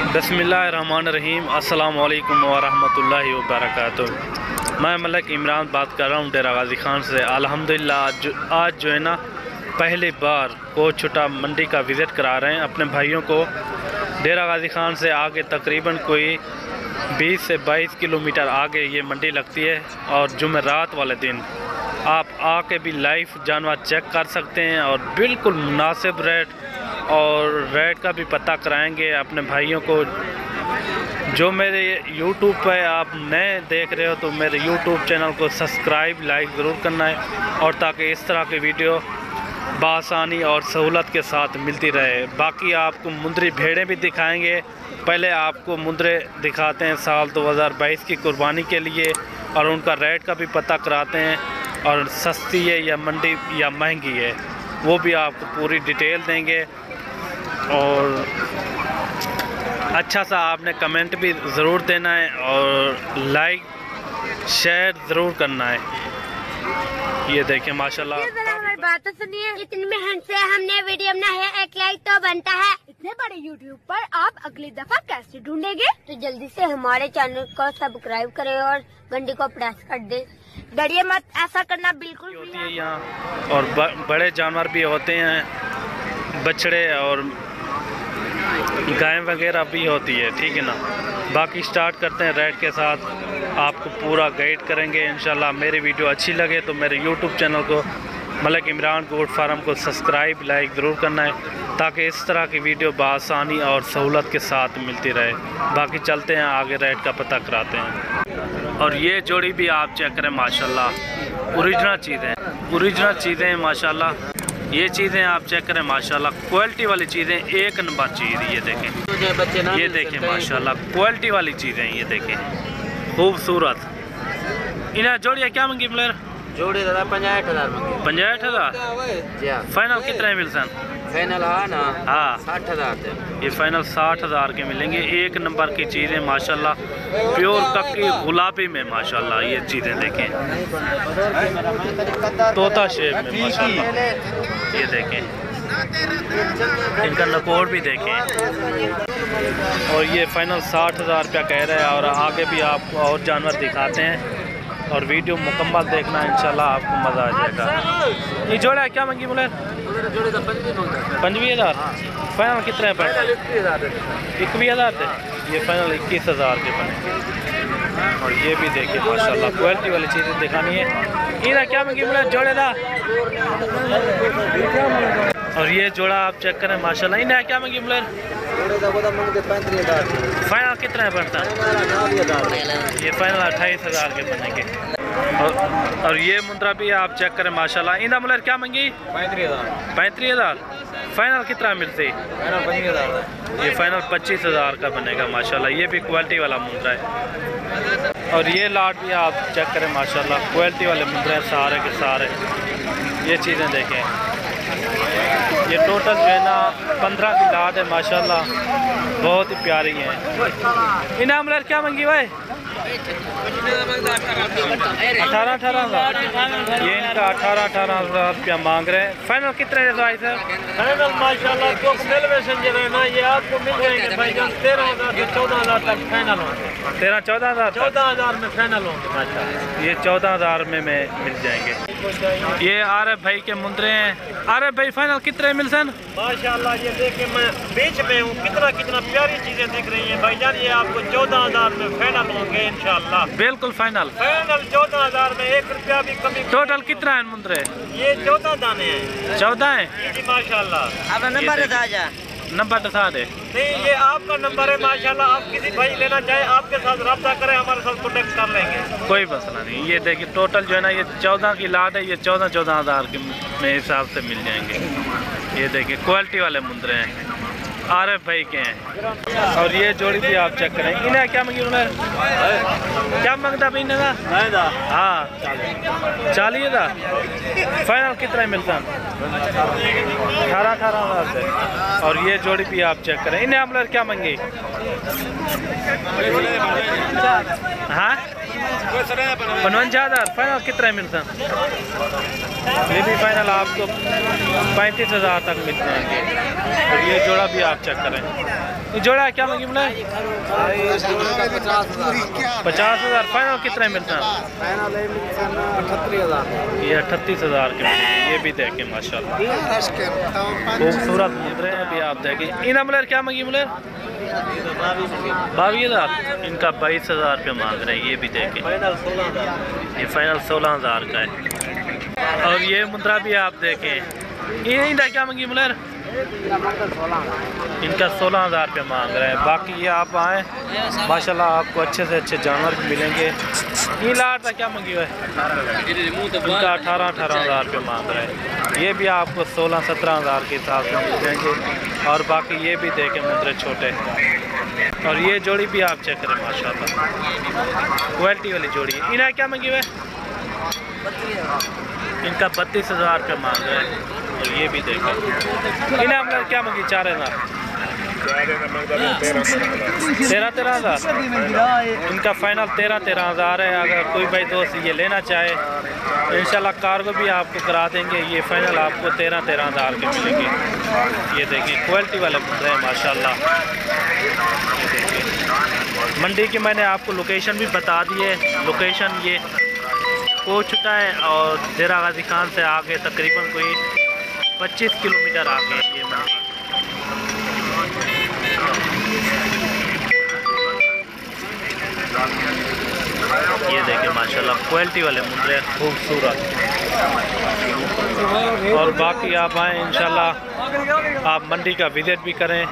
बिस्मिल्लाहिर्रहमानिर्रहीम। अस्सलाम वालेकुम वरहमतुल्लाहि वबरकातुहू। मैं मलक इमरान बात कर रहा हूँ डेरा गाजी खान से। अल्हम्दुलिल्लाह आज जो है ना पहली बार कोच छुटा मंडी का विज़िट करा रहे हैं अपने भाइयों को। डेरा गाजी खान से आगे तकरीबन कोई 20 से 22 किलोमीटर आगे ये मंडी लगती है और जुमेरात वाले दिन आप आके भी लाइव जानवर चेक कर सकते हैं और बिल्कुल मुनासिब रेट और रेट का भी पता कराएंगे अपने भाइयों को। जो मेरे YouTube पे आप नए देख रहे हो तो मेरे YouTube चैनल को सब्सक्राइब लाइक ज़रूर करना है और ताकि इस तरह की वीडियो बआसानी और सहूलत के साथ मिलती रहे। बाकी आपको मुंदरी भेड़ें भी दिखाएंगे। पहले आपको मुंदरे दिखाते हैं साल 2022 की कुर्बानी के लिए और उनका रेट का भी पता कराते हैं और सस्ती है या मंडी या महंगी है वो भी आपको पूरी डिटेल देंगे। और अच्छा सा आपने कमेंट भी ज़रूर देना है और लाइक शेयर ज़रूर करना है। ये देखें माशाल्लाह। हमारी बात तो सुनिए, इतनी मेहनत से हमने वीडियो बनाया है, एक लाइक तो बनता है। इतने बड़े यूट्यूब पर आप अगली दफा कैसे ढूंढेंगे? तो जल्दी से हमारे चैनल को सब्सक्राइब करें और घंटी को प्रेस कर दे। डरिए मत, ऐसा करना बिल्कुल होती है यहाँ। और बड़े जानवर भी होते हैं, बछड़े और गाय वगैरह भी होती है, ठीक है ना। बाकी स्टार्ट करते हैं रेट के साथ, आपको पूरा गाइड करेंगे इंशाल्लाह। मेरी वीडियो अच्छी लगे तो मेरे यूट्यूब चैनल को मलक इमरान गोट फार्म को सब्सक्राइब लाइक ज़रूर करना है ताकि इस तरह की वीडियो बआसानी और सहूलत के साथ मिलती रहे। बाकी चलते हैं आगे रेट का पता कराते हैं। और ये जोड़ी भी आप चेक करें माशाल्लाह, ओरिजिनल चीज़ें माशाल्लाह। ये चीज़ें आप चेक करें माशाल्लाह, क्वालिटी वाली चीज़ें, एक नंबर चीज़। ये देखें माशाल्लाह क्वालिटी वाली चीज़ें, ये देखें खूबसूरत। इन्हें जोड़िया क्या मंगी प्लेयर? जोड़ी दादा 65,000 मंगी। 65,000 फाइनल कितने मिल सन? फाइनल हाँ 60,000। ये फाइनल 60,000 के मिलेंगे। एक नंबर की चीज़ें माशाल्लाह, प्योर कक्की गुलाबी में माशाल्लाह। ये चीज़ें देखें तोता शेप में माशाल्लाह। ये देखें इनका नकोर भी देखें। और ये फाइनल 60,000 रुपया कह रहे हैं और आगे भी आपको और जानवर दिखाते हैं और वीडियो मुकम्मल देखना इंशाल्लाह, आपको मज़ा आ जाएगा। ये जोड़ा है क्या मंगी बोले? 25,000 फाइनल कितने पर? 21,000 थे। ये फाइनल 21,000 के बने। और ये भी देखिए माशाल्लाह क्वालिटी वाली चीज़ें दिखानी है। इधर क्या मंगी बोले जोड़े था? और ये जोड़ा आप चेक करें माशाल्लाह। इन्हें क्या मंगी बोले? फाइनल कितने पड़ता है? ये फाइनल 28,000 के बनेंगे। और ये मुंद्रा भी आप चेक करें माशाल्लाह। इन्हें मुलर क्या मंगी? 35,000 फाइनल कितना मिलती? ये फाइनल 25,000 का बनेगा माशाल्लाह। ये भी क्वालिटी वाला मुंद्रा है। और ये लाट भी आप चेक करें माशाल्लाह, क्वालिटी वाले मुंद्रे हैं सारे के सारे। ये चीज़ें देखें, ये टोटल जो है ना 15 की लाट है माशाल्लाह, बहुत ही प्यारी है। इन्हें हमला क्या मंगी भाई? 18,000। ये इनका 18,000 रुपया मांग रहे हैं। फाइनल कितने भाई सर? फाइनल माशाल्लाह जो सेलिब्रेशन जो है ना ये आपको मिल जाएंगे भाई 13,000 से 14,000 तक फाइनल होंगे। 14,000 में फाइनल होंगे माशाल्लाह। ये 14,000 में मिल जाएंगे। ये आरफ भाई के मुंदरे हैं। आरफ भाई फाइनल कितने मिल सन? माशाल्लाह ये देखिए मैं बीच में हूँ, कितना प्यारी चीजें दिख रही हैं भाईजान। ये आपको 14,000 में फाइनल होंगे इंशाल्लाह। बिल्कुल फाइनल 14,000 में 1 रुपया भी कमी। टोटल कितना है मुंदरे? ये 14 दाने हैं। 14 है जी माशाल्लाह। अब नंबर बता जा। नंबर बता दे। नहीं ये आपका नंबर है माशाल्लाह। आप किसी भाई लेना चाहे आपके साथ रब्ता करें, हमारे साथ कॉन्टेक्ट कर लेंगे, कोई मसला नहीं। ये देखिए टोटल जो है ना ये 14 की लाट है। ये 14,000 के में हिसाब से मिल जाएंगे। ये देखिए क्वालिटी वाले मुंदरे हैं, आरफ भाई के हैं। और ये जोड़ी भी आप चेक करें। इन्हें क्या मंगी उन्हें? क्या मांगता भाई इन्हें? हाँ 40,000 फाइनल कितना मिलता? 18,000 से। और ये जोड़ी भी आप चेक करें। इन्हें हम लोग क्या मंगी? हाँ 55,000 फाइनल कितना मिलता? ये भी फाइनल आपको 35,000 तक मिल जाएंगे। और ये जोड़ा भी आप चेक करें। ये जोड़ा क्या मंगी बोले? 50,000। फाइनल कितने मिलता है? ये 38,000 के मिलेंगे। ये भी देखें माशाल्लाह खूबसूरत मुद्रे हैं। अभी आप देखें। इन मुलेर क्या मंगी मुलेर? 22,000। इनका 22,000 रुपये मांग रहे हैं। ये भी देखें, ये फाइनल 16,000 का है। और ये मुद्रा भी आप देखें। इनका क्या मंगी मुलेर? इनका 16,000 रुपये मांग रहे हैं। बाकी ये आप आएँ माशाल्लाह आपको अच्छे से अच्छे जानवर भी मिलेंगे। ये लाट का क्या मंगी हुआ है? इनका 18,000 रुपये मांग रहे हैं। ये भी आपको 16-17,000 के हिसाब से मिल जाएंगे। और बाकी ये भी देखें मुद्रे छोटे। और ये जोड़ी भी आप चेक करें माशाल्लाह क्वालिटी वाली जोड़ी है। इन्हें क्या मंगी हुआ है? इनका 32,000 रुपये मांग रहे हैं। और ये भी देखें। इन्हें हम क्या मंगी? 4,000। 13,000। इनका फाइनल 13,000 है। अगर कोई भाई दोस्त ये लेना चाहे इंशाल्लाह कार्गो भी आपको करा देंगे। ये फाइनल आपको 13,000 के मिलेंगे। ये देखें क्वालिटी वाले मुद्रे हैं माशाल्लाह। ये देखिए मंडी की मैंने आपको लोकेशन भी बता दी है। लोकेशन ये कोचुटा है और देरा गाजी खान से आगे तकरीबन कोई 25 किलोमीटर आगे ये मंडी। ये देखें माशाल्लाह क्वालिटी वाले मुद्रे खूबसूरत। और बाकी आप आएँ इंशाल्लाह आप मंडी का विजिट भी करें।